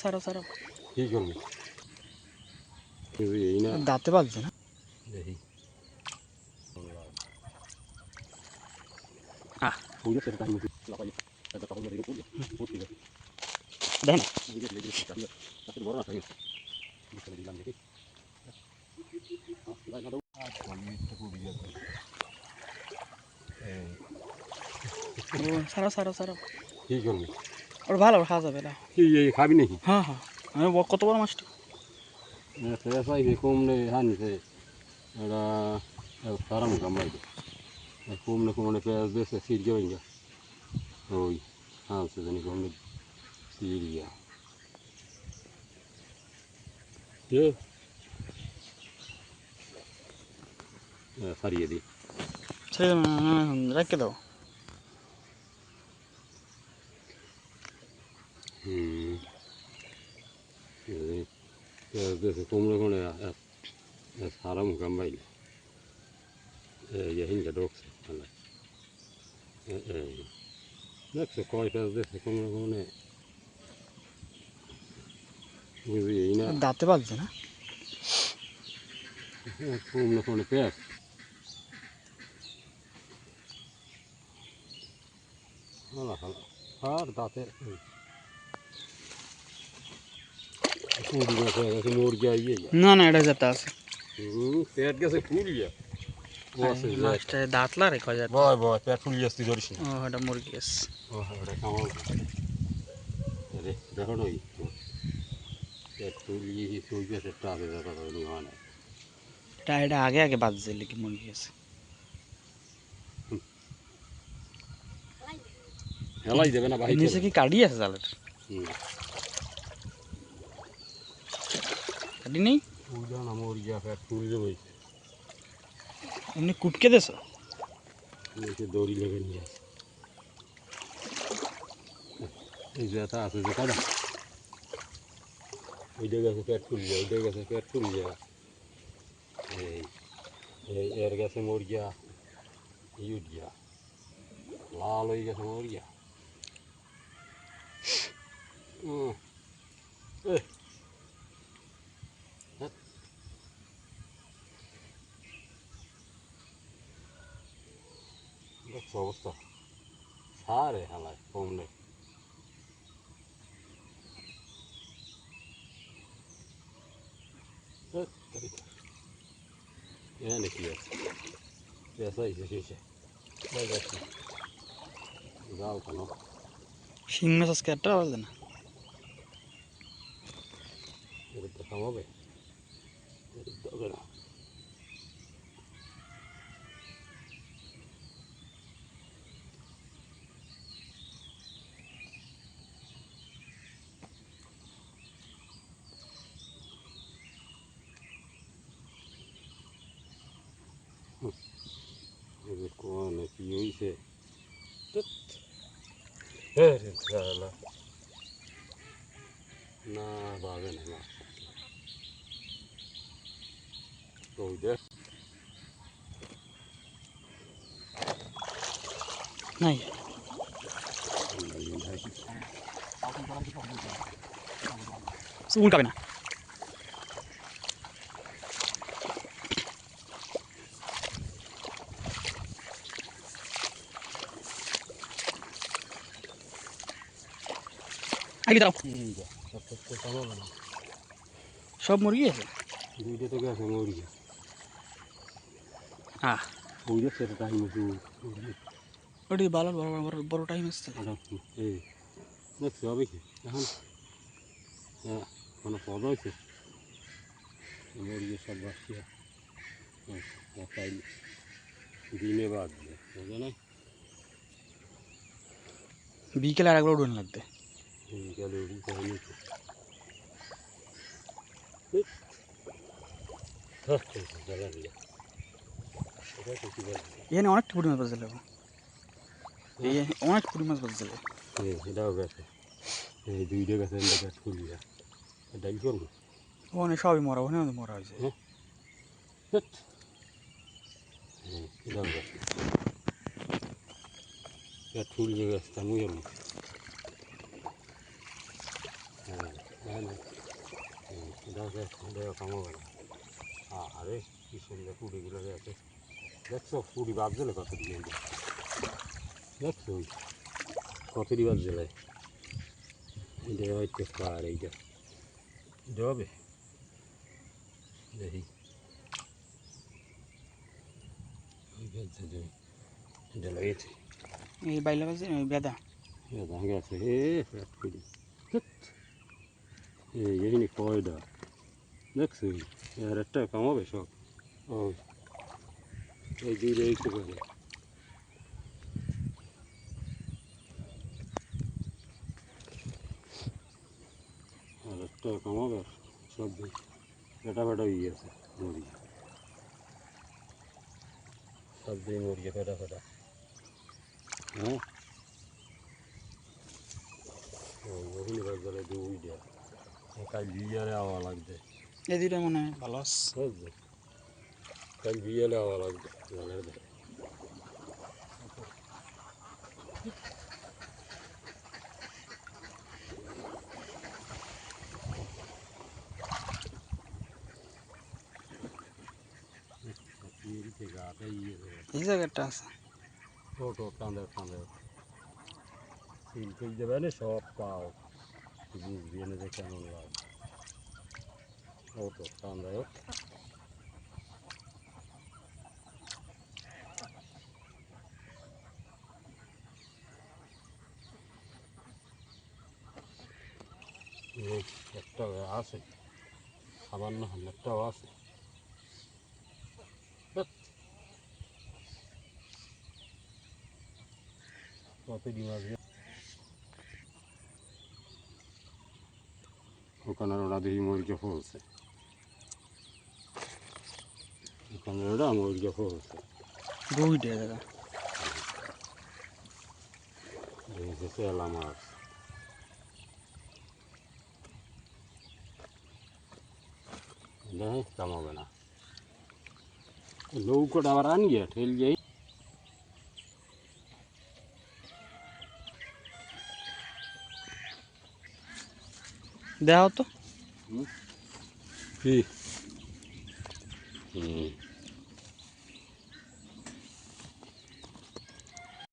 সারা সারা কি করবো এই না দাঁতে বাজছে না দেখি আহ পুরো সেটা টাইম লাগাই এটা তখন দেখি পুরো পুরো ঠিক আছে দেখেন তাতে বড় আছে বুঝতে দিলাম দেখি ভাই না দাও আমি একটা পুরো গেছে সারা সারা সারা কি করবো ওর ভালো খাওয়া যাবে না কি এই খাবি নাকি হ্যাঁ হ্যাঁ আমি কত বড় মাছটা saya sai kumne hani se ada sarang gamai kumne pe de se sirja venga oi ha se ni kumne sirja ye sariye di ছেড়ে রেখে দাও de se kumne kone sarang gamai ye hinga dox alla nek se koi pe de se kumne ina দাঁতে বাজছে না kumne kone pe hala hala har date पूरी में से ऐसे मोड़ के आई है না না এটা যেটা আছে पेट कैसे फूल गया वो से মাছটা দাঁতলা রে কয় যায় बाय बाय पेट फूल गया सी जोरिश ও এটা মুরগি আছে ओ अरे कमाल अरे देखो ना ये पेट फूल गई ही सोई पे से टाके जाता तो नहीं आना এটা আগে আগে বাজছে লিখি মুরগি আছে हेलाई देवे ना भाई নিচে কি কাটি আছে জালের কাটি নেই पूजा ना मोड़ गया पेट फूल गया भाई এমনি কুটকে দেছো नीचे डोरी लगे नहीं है ये जाता है तो जाता है ये जगह से पेट फूल गया ये जगह से पेट फूल गया ये एयर गैस मोड़ गया यूट गया लाल हो गया मोड़ गया অবস্থা সারে হালায় কমলে নাকি আছে পেঁচা হয়েছে শেষে যাও কেন শিং মাছ আজকে একটা বাজে না এর দেখা হবে হবে না কোন কি হয়েছে না ভাবে না ওই দেখ নাই উল্টাবে না আগে দাও সব মুরগি আছে দুইটা তো গেছে মরিয়া হ্যাঁ ওই যে সেটা টাইম ওটি ভালো বড় বড় বড় টাইম আসছে এই দেখছি হবে কি এখন হ্যাঁ কোনো পদ হয়েছে মুরগি সব বাচ্চা একাই দিনে বাদ বোঝা নাই বিকেলে আর একবার উড়ন লাগবে বিকালে উঠি তাই নিচে এখানে অনেক পুঁটি মাছ বাজছিল এই অনেক পুঁটি মাছ বাজছিল এটাও গেছে এই দুইটা গেছে পেট ফুলিয়া এটাই করবো ওখানে সবই মরা ওখানে মরা হয়েছে এটাও গেছে পেট ফুলিয়ে গেছে মুই হ্যাঁ কামাবে না। আরে কি সুন্দর পুরিগুলো আছে, দেখছো পুরি বাদ দিলে কত দিকে, দেখছো কত বাদ দিলে, এটা হয়তো কার এইটা, এটা হবে দেখি এটা লাগিয়েছে এই বাইলা বাজে বেদা গেছে হে ফ্যাট করি এই কয়টা দেখছো, এর একটা কামাবে সব। ও এই দুইটা এই করে আর একটা কামাবে সব ফেটা ফেটা হয়ে গেছে মুড়ি, সব দিয়ে মুড়িয়ে ফেটা ফেটা। হ্যাঁ ওখানে বাদ গেলে দুইটা কাল বিয়ারে আওয়া লাগবে, এই দুইটা মনে হয় ভালো আছে। বুঝলি কাল বিয়ালে আওয়া লাগবে জলের ধারে। এই জায়গাটা আছে ছোটো কাঁদে কাঁদে তিল তিল দেবে না সব পাও, বুঝবি না যে কেমন লাগে ছোটো কাঁদে। একটা আছে খাবার না হলে একটাও আছে, কত ডিম আসবে ওখানে, ওরা দেখি মুরগি ফলছে, ওখানে ওরা মুরগি ফলছে দুইটা জায়গা দেখেছে চেলা মাছ। দেখে কামাবে না, নৌকোটা আবার আন গিয়া ঠেল যাই দেখাও তো কি। হুম